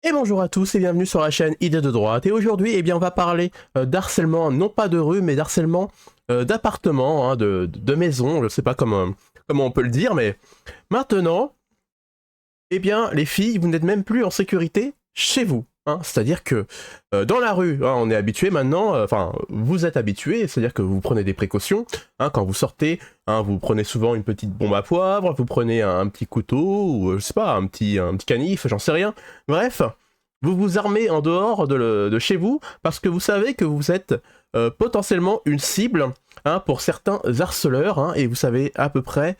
Et bonjour à tous et bienvenue sur la chaîne Idées de droite. Et aujourd'hui, eh bien, on va parler d'harcèlement, non pas de rue, mais d'harcèlement d'appartements, hein, de maisons, je sais pas comment on peut le dire, mais maintenant, eh bien, les filles, vous n'êtes même plus en sécurité chez vous. Hein. C'est-à-dire que dans la rue, hein, on est habitué maintenant, enfin, vous êtes habitué, c'est-à-dire que vous prenez des précautions. Hein, quand vous sortez, hein, vous prenez souvent une petite bombe à poivre, vous prenez un petit couteau, ou je sais pas, un petit canif, j'en sais rien. Bref, vous vous armez en dehors de chez vous parce que vous savez que vous êtes potentiellement une cible, hein, pour certains harceleurs, hein, et vous savez à peu près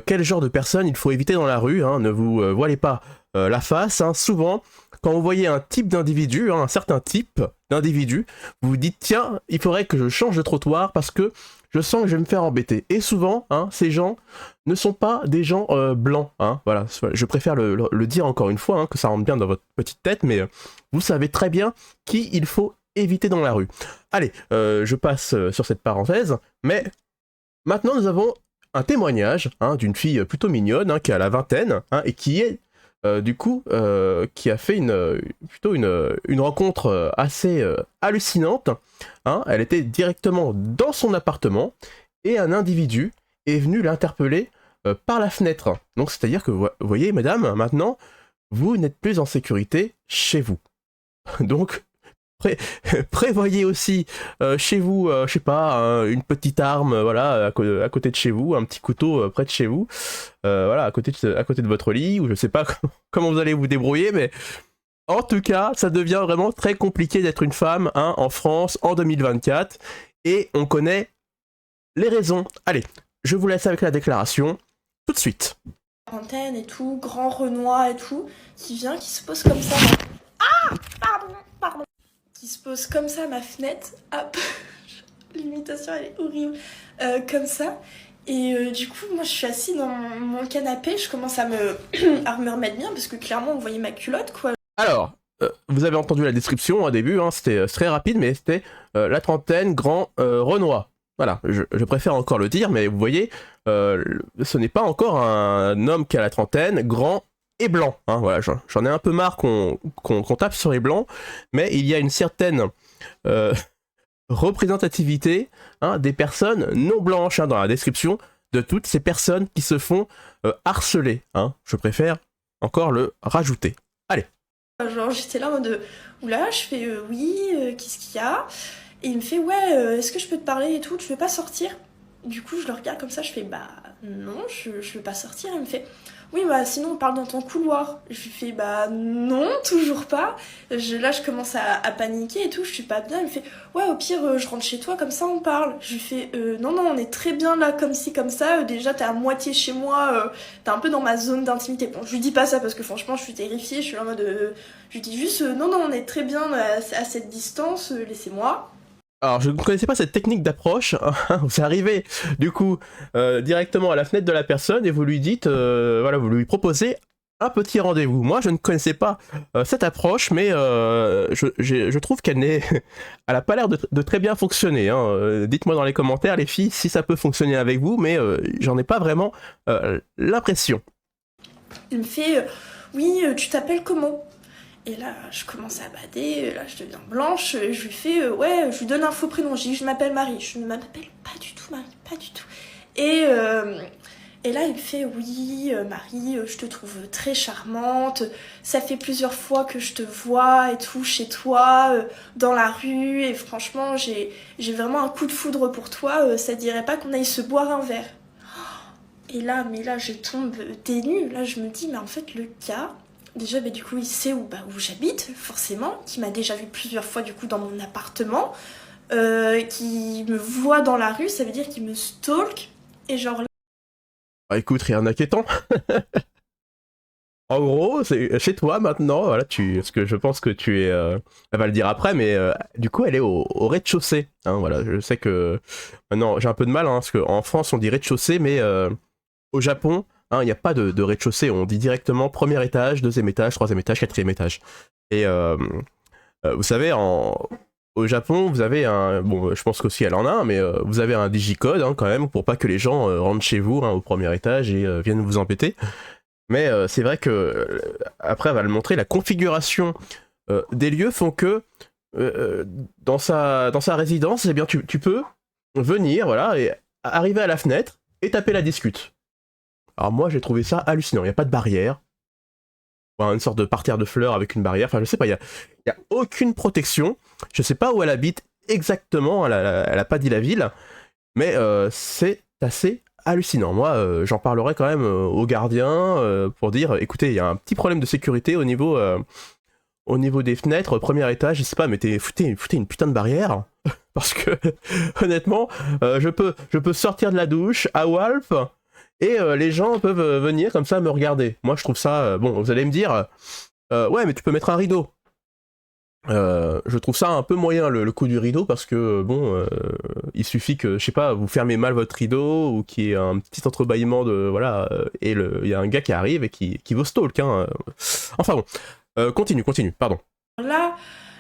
quel genre de personnes il faut éviter dans la rue. Hein. Ne vous voilez pas la face. Hein. Souvent, quand vous voyez un type d'individu, hein, un certain type d'individu, vous vous dites tiens, il faudrait que je change de trottoir parce que je sens que je vais me faire embêter. Et souvent, hein, ces gens ne sont pas des gens blancs. Hein, voilà, je préfère le dire encore une fois, hein, que ça rentre bien dans votre petite tête, mais vous savez très bien qui il faut éviter dans la rue. Allez, je passe sur cette parenthèse, mais maintenant nous avons un témoignage, hein, d'une fille plutôt mignonne, hein, qui a la vingtaine, hein, et qui est du coup qui a fait plutôt une rencontre assez hallucinante. Hein. Elle était directement dans son appartement et un individu est venu l'interpeller par la fenêtre. Donc c'est-à-dire que vous voyez, mesdames, maintenant, vous n'êtes plus en sécurité chez vous. Donc Pré prévoyez aussi chez vous, je sais pas, une petite arme, voilà, à côté de chez vous, un petit couteau près de chez vous, voilà, à côté de votre lit, ou je sais pas comment vous allez vous débrouiller, mais en tout cas, ça devient vraiment très compliqué d'être une femme, hein, en France en 2024, et on connaît les raisons. Allez, je vous laisse avec la déclaration tout de suite. Quarantaine et tout, grand Renoir et tout, qui vient, qui se pose comme ça. Pardon. Qui se pose comme ça à ma fenêtre. Hop. L'imitation, elle est horrible. Comme ça. Et du coup, moi, je suis assise dans mon canapé. Je commence à me remettre bien parce que clairement, on voyait ma culotte, quoi. Alors, vous avez entendu la description au début, hein, c'était très rapide, mais c'était la trentaine, grand Renoir. Voilà, je préfère encore le dire, mais vous voyez, ce n'est pas encore un homme qui a la trentaine, grand et blanc. Hein, voilà, j'en ai un peu marre qu'on tape sur les blancs, mais il y a une certaine euh, représentativité, hein, des personnes non blanches, hein, dans la description de toutes ces personnes qui se font harceler. Hein. Je préfère encore le rajouter. Allez. Genre, j'étais là en mode, oula, je fais oui, qu'est-ce qu'il y a? Et il me fait, ouais, est-ce que je peux te parler et tout, tu veux pas sortir? Du coup, je le regarde comme ça, je fais, bah non, je veux pas sortir. Il me fait, oui, bah sinon on parle dans ton couloir. Je lui fais, bah non, toujours pas. Là, je commence à paniquer et tout, je suis pas bien. Il me fait, ouais, au pire, je rentre chez toi, comme ça on parle. Je lui fais, non, non, on est très bien là, comme ci, comme ça. Déjà, t'es à moitié chez moi, t'es un peu dans ma zone d'intimité. Bon, je lui dis pas ça parce que franchement, je suis terrifiée, je suis en mode. Je lui dis juste, non, non, on est très bien à cette distance, laissez-moi. Alors, je ne connaissais pas cette technique d'approche. Vous arrivez, du coup, directement à la fenêtre de la personne et vous lui dites, voilà, vous lui proposez un petit rendez-vous. Moi, je ne connaissais pas cette approche, mais je trouve qu'elle n'est, elle a pas l'air de très bien fonctionner. Hein. Dites-moi dans les commentaires, les filles, si ça peut fonctionner avec vous, mais j'en ai pas vraiment l'impression. Il me fait, oui, tu t'appelles comment? Et là, je commence à bader, là, je deviens blanche, je lui fais, ouais, je lui donne un faux prénom, je dis, je m'appelle Marie. Je ne m'appelle pas du tout Marie, pas du tout. Et, euh, et là, il me fait, oui, Marie, je te trouve très charmante, ça fait plusieurs fois que je te vois et tout chez toi, dans la rue, et franchement, j'ai vraiment un coup de foudre pour toi, ça dirait pas qu'on aille se boire un verre. Et là, mais là, je tombe des nues. Là, je me dis, mais en fait, le gars, déjà, bah, du coup, il sait où j'habite, forcément, qui m'a déjà vu plusieurs fois, du coup, dans mon appartement, qui me voit dans la rue, ça veut dire qu'il me stalk. Et genre, Bah, écoute, rien d'inquiétant. En gros, c'est chez toi maintenant, voilà, parce que je pense que tu es, elle va le dire après, mais du coup, elle est au rez-de-chaussée. Hein, voilà, je sais que maintenant j'ai un peu de mal, hein, parce qu'en France on dit rez-de-chaussée, mais au Japon, hein, il n'y a pas de rez-de-chaussée, on dit directement premier étage, deuxième étage, troisième étage, quatrième étage. Et vous savez, au Japon, vous avez un, bon, je pense qu'aussi elle en a un, mais vous avez un digicode, hein, quand même, pour pas que les gens rentrent chez vous, hein, au premier étage et viennent vous embêter. Mais c'est vrai que après, elle va le montrer, la configuration des lieux font que dans sa résidence, eh bien, tu peux venir, voilà, et arriver à la fenêtre et taper la discute. Alors moi, j'ai trouvé ça hallucinant. Il n'y a pas de barrière. Enfin, une sorte de parterre de fleurs avec une barrière. Enfin, je sais pas, y a aucune protection. Je sais pas où elle habite exactement. Elle a pas dit la ville. Mais c'est assez hallucinant. Moi, j'en parlerai quand même aux gardiens pour dire, écoutez, il y a un petit problème de sécurité au niveau des fenêtres, premier étage, je sais pas, mais foutez une putain de barrière. Parce que, honnêtement, je peux sortir de la douche à Walp et les gens peuvent venir comme ça me regarder. Moi, je trouve ça... bon, vous allez me dire, ouais, mais tu peux mettre un rideau. Je trouve ça un peu moyen le coup du rideau parce que bon, il suffit que je sais pas, vous fermez mal votre rideau ou qu'il y ait un petit entrebâillement de voilà et il y a un gars qui arrive et qui vous stalk. Hein. Enfin bon, continue, pardon. Là,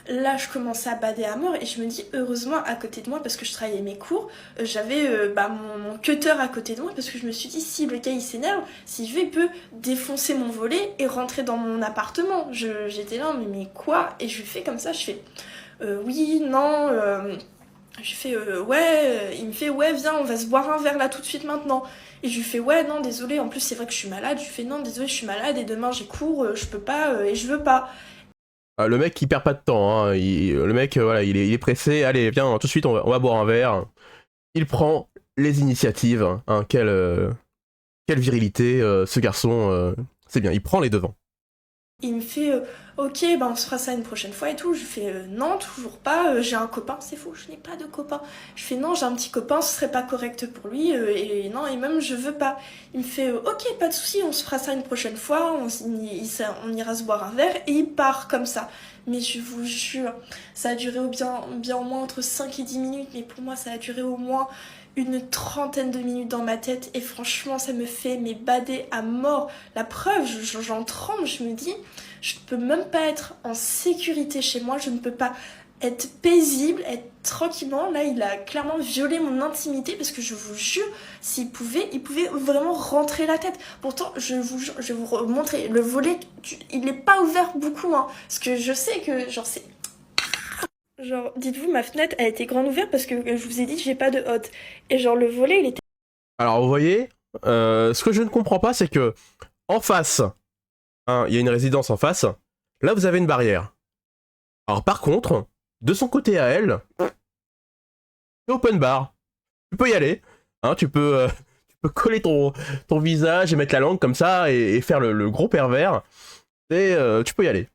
là, je commençais à bader à mort et je me dis, heureusement, à côté de moi, parce que je travaillais mes cours, j'avais mon cutter à côté de moi parce que je me suis dit, si le gars il s'énerve, si je vais, il peut défoncer mon volet et rentrer dans mon appartement. J'étais là, mais quoi? Et je lui fais comme ça, je fais, oui, non, je lui fais, ouais, il me fait, ouais, viens, on va se boire un verre là tout de suite maintenant. Et je lui fais, ouais, non, désolé, en plus c'est vrai que je suis malade. Je lui fais, non, désolé, je suis malade et demain j'ai cours, je peux pas et je veux pas. Le mec il perd pas de temps. Hein. Le mec voilà, il est pressé. Allez, viens, tout de suite on va boire un verre. Il prend les initiatives. Hein. Quelle virilité, ce garçon. C'est bien, il prend les devants. Il me fait ok, bah on se fera ça une prochaine fois et tout. Je fais non, toujours pas, j'ai un copain. C'est faux, je n'ai pas de copain. Je fais non, j'ai un petit copain, ce serait pas correct pour lui et non, et même je veux pas. Il me fait ok, pas de souci, on se fera ça une prochaine fois, on ira se boire un verre et il part comme ça. Mais je vous jure, ça a duré bien au moins entre 5 et 10 minutes, mais pour moi ça a duré au moins une trentaine de minutes dans ma tête et franchement ça me fait bader à mort. La preuve, j'en tremble, je me dis, je ne peux même pas être en sécurité chez moi, je ne peux pas être paisible, être tranquillement. Là, il a clairement violé mon intimité parce que je vous jure, il pouvait vraiment rentrer la tête. Pourtant, je vous jure, je vais vous montrer le volet, il n'est pas ouvert beaucoup, hein, parce que je sais que, genre, c'est... Genre, dites-vous, ma fenêtre a été grande ouverte parce que je vous ai dit, j'ai pas de hotte. Et genre, le volet, il était... Alors vous voyez, ce que je ne comprends pas, c'est que en face, hein, il y a une résidence en face. Là, vous avez une barrière. Alors par contre, de son côté à elle, c'est open bar. Tu peux y aller. Hein, tu peux coller ton visage et mettre la langue comme ça et faire le gros pervers. Et tu peux y aller.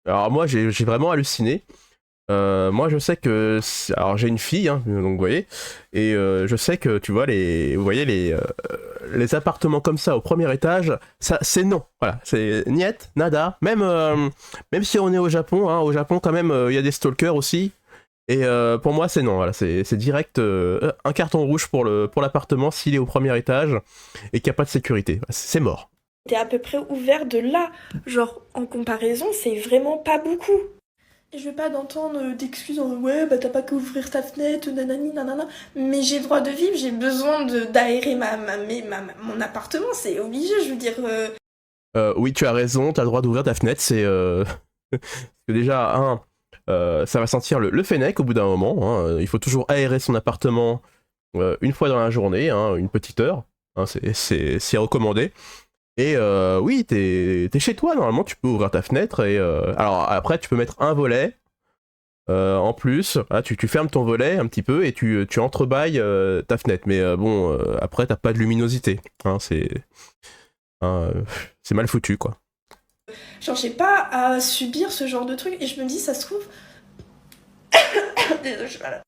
Alors moi, j'ai vraiment halluciné. Moi, je sais que... Alors j'ai une fille, hein, donc vous voyez. Et je sais que, tu vois, vous voyez, les appartements comme ça au premier étage, ça c'est non. Voilà, c'est niet, nada. Même si on est au Japon, hein, au Japon quand même, il y a des stalkers aussi. Et pour moi, c'est non. Voilà, c'est direct un carton rouge pour l'appartement s'il est au premier étage et qu'il n'y a pas de sécurité. C'est mort. était à peu près ouvert de là. Genre, en comparaison, c'est vraiment pas beaucoup. Et je veux pas d'entendre d'excuses en ouais, bah t'as pas qu'à ouvrir ta fenêtre, nanani, nanana. Mais j'ai le droit de vivre, j'ai besoin d'aérer mon appartement, c'est obligé, je veux dire. Oui, tu as raison, tu as le droit d'ouvrir ta fenêtre. C'est que déjà, ça va sentir le fennec au bout d'un moment. Hein. Il faut toujours aérer son appartement une fois dans la journée, hein, une petite heure. Hein, c'est recommandé. Et oui, t'es chez toi, normalement, tu peux ouvrir ta fenêtre. Et alors après, tu peux mettre un volet en plus. Ah, tu fermes ton volet un petit peu et tu entrebâilles ta fenêtre. Mais bon, après, t'as pas de luminosité. Hein, c'est mal foutu, quoi. Genre, j'ai pas à subir ce genre de truc. Et je me dis, ça se trouve. Désolée, je suis malade.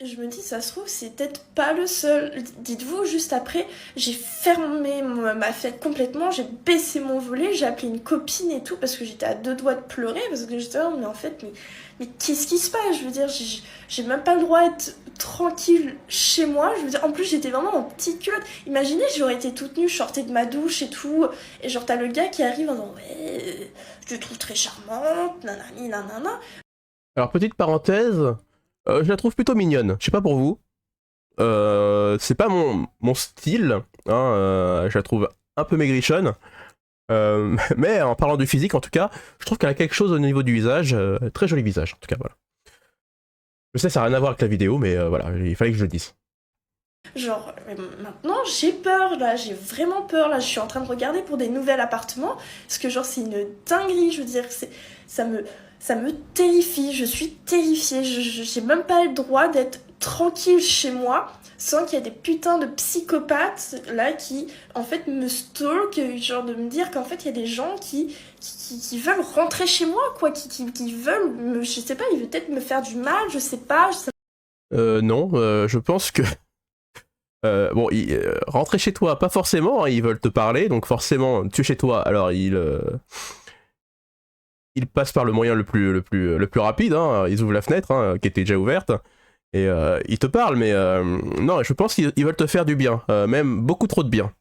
Je me dis, ça se trouve, c'est peut-être pas le seul. Dites-vous, juste après, j'ai fermé ma fenêtre complètement, j'ai baissé mon volet, j'ai appelé une copine et tout, parce que j'étais à deux doigts de pleurer, parce que j'étais là, mais en fait, mais qu'est-ce qui se passe? Je veux dire, j'ai même pas le droit d'être tranquille chez moi. Je veux dire, en plus, j'étais vraiment en petite culotte. Imaginez, j'aurais été toute nue, je sortais de ma douche et tout, et genre, t'as le gars qui arrive en disant, ouais, je te trouve très charmante, nanani, nanana. Alors, petite parenthèse, je la trouve plutôt mignonne. Je sais pas pour vous. C'est pas mon style. Hein, je la trouve un peu maigrichonne. Mais en parlant du physique, en tout cas, je trouve qu'elle a quelque chose au niveau du visage, très joli visage, en tout cas, voilà. Je sais, ça n'a rien à voir avec la vidéo, mais voilà, il fallait que je le dise. Genre, maintenant, j'ai peur, là, j'ai vraiment peur, là, je suis en train de regarder pour des nouveaux appartements, parce que, genre, c'est une dinguerie, je veux dire, ça me terrifie, je suis terrifiée, j'ai même pas le droit d'être tranquille chez moi, sans qu'il y ait des putains de psychopathes, là, qui, en fait, me stalkent, genre, de me dire qu'en fait, il y a des gens qui veulent rentrer chez moi, quoi, qui veulent, je sais pas, ils veulent peut-être me faire du mal, je sais pas, Non, je pense que... bon, rentrer chez toi, pas forcément, hein, ils veulent te parler, donc forcément, tu es chez toi, alors ils passent par le moyen le plus rapide, hein, ils ouvrent la fenêtre, hein, qui était déjà ouverte, et ils te parlent, mais non, je pense qu'ils veulent te faire du bien, même beaucoup trop de bien,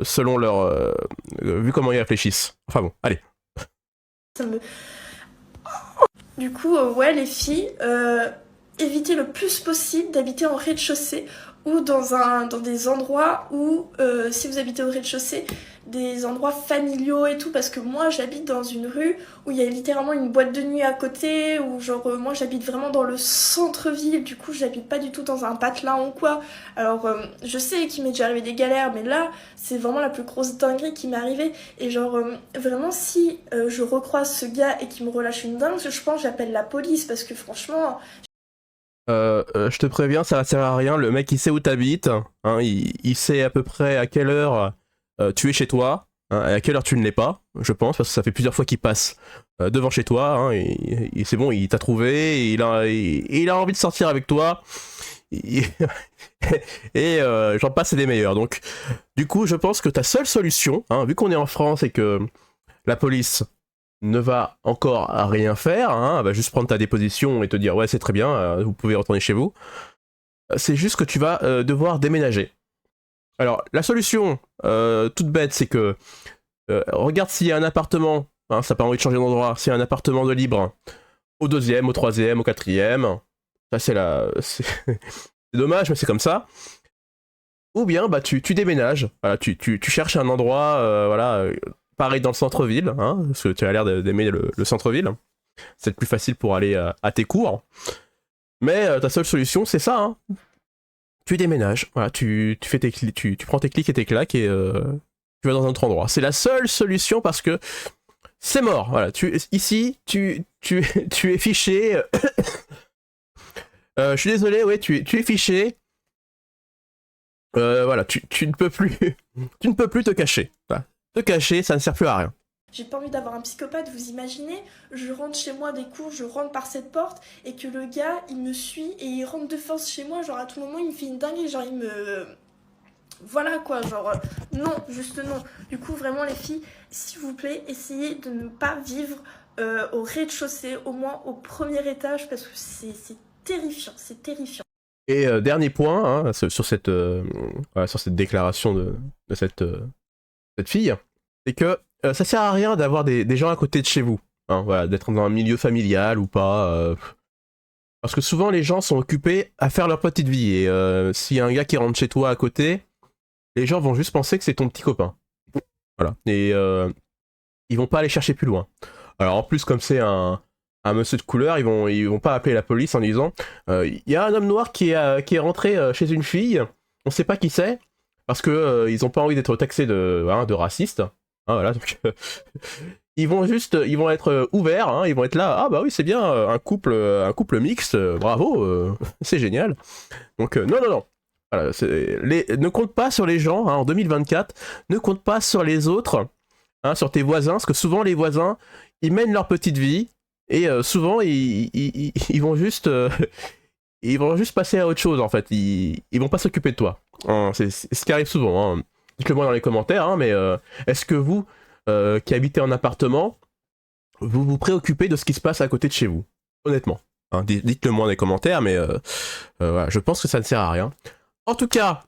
selon leur... vu comment ils réfléchissent. Enfin bon, allez. ça me... Du coup, ouais, les filles, évitez le plus possible d'habiter en rez-de-chaussée ou dans des endroits où, si vous habitez au rez-de-chaussée, des endroits familiaux et tout, parce que moi j'habite dans une rue où il y a littéralement une boîte de nuit à côté, ou genre moi j'habite vraiment dans le centre-ville, du coup j'habite pas du tout dans un patelin ou quoi. Alors je sais qu'il m'est déjà arrivé des galères, mais là c'est vraiment la plus grosse dinguerie qui m'est arrivée. Et genre vraiment si je recroise ce gars et qu'il me relâche une dingue, je pense que j'appelle la police, parce que franchement... Je te préviens, ça ne sert à rien, le mec il sait où t'habites, hein, il sait à peu près à quelle heure tu es chez toi, hein, et à quelle heure tu ne l'es pas, je pense, parce que ça fait plusieurs fois qu'il passe devant chez toi, hein, et c'est bon, il t'a trouvé, il a envie de sortir avec toi, et, et j'en passe et des meilleurs. Donc, du coup, je pense que ta seule solution, hein, vu qu'on est en France et que la police ne va encore à rien faire, hein, va juste prendre ta déposition et te dire ouais c'est très bien, vous pouvez retourner chez vous, c'est juste que tu vas devoir déménager. Alors la solution toute bête, c'est que regarde s'il y a un appartement, hein, ça n'a pas envie de changer d'endroit, s'il y a un appartement de libre au deuxième, au troisième, au quatrième, ça c'est dommage mais c'est comme ça. Ou bien bah tu déménages, voilà, tu cherches un endroit, voilà, pareil dans le centre-ville, hein, parce que tu as l'air d'aimer le centre-ville, c'est le plus facile pour aller à tes cours. Mais ta seule solution, c'est ça, hein. Tu déménages, voilà, tu fais tu prends tes clics et tes claques et tu vas dans un autre endroit. C'est la seule solution parce que c'est mort. Voilà, ici, tu es fiché. Je suis désolé, ouais, tu es fiché. Voilà, tu ne peux plus, tu ne peux plus te cacher. Voilà. Te cacher, ça ne sert plus à rien. J'ai pas envie d'avoir un psychopathe, vous imaginez? Je rentre chez moi des cours, je rentre par cette porte et que le gars il me suit et il rentre de force chez moi, genre à tout moment il me fait une dinguerie, genre il me... Voilà quoi, genre non, juste non. Du coup vraiment les filles, s'il vous plaît, essayez de ne pas vivre au rez-de-chaussée, au moins au premier étage parce que c'est terrifiant, c'est terrifiant. Et dernier point, hein, sur cette déclaration de cette fille, c'est que ça sert à rien d'avoir des gens à côté de chez vous, hein, voilà, d'être dans un milieu familial ou pas, parce que souvent les gens sont occupés à faire leur petite vie, et s'il y a un gars qui rentre chez toi à côté, les gens vont juste penser que c'est ton petit copain. Voilà, et ils vont pas aller chercher plus loin. Alors en plus, comme c'est un monsieur de couleur, ils vont pas appeler la police en disant il y a un homme noir qui est rentré chez une fille, on sait pas qui c'est, parce que ils ont pas envie d'être taxés de racistes. Hein, voilà, donc ils vont être ouverts, hein, ils vont être là, ah bah oui c'est bien, un couple mixte, bravo, c'est génial. Donc non non non, voilà, ne compte pas sur les gens, hein, en 2024, ne compte pas sur les autres, hein, sur tes voisins, parce que souvent les voisins, ils mènent leur petite vie, et souvent ils vont juste ils vont juste passer à autre chose en fait, ils vont pas s'occuper de toi. Hein, c'est ce qui arrive souvent, hein. Dites-le moi dans les commentaires, hein, mais est-ce que vous, qui habitez en appartement, vous vous préoccupez de ce qui se passe à côté de chez vous? Honnêtement. Hein, dites-le moi dans les commentaires, mais voilà, je pense que ça ne sert à rien. En tout cas,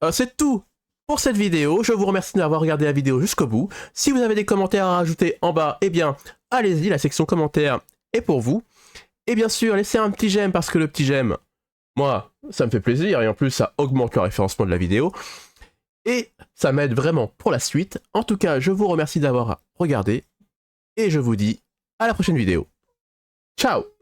c'est tout pour cette vidéo. Je vous remercie d'avoir regardé la vidéo jusqu'au bout. Si vous avez des commentaires à rajouter en bas, eh bien, allez-y, la section commentaires est pour vous. Et bien sûr, laissez un petit j'aime parce que le petit j'aime, moi, ça me fait plaisir et en plus, ça augmente le référencement de la vidéo. Et ça m'aide vraiment pour la suite. En tout cas, je vous remercie d'avoir regardé et je vous dis à la prochaine vidéo. Ciao!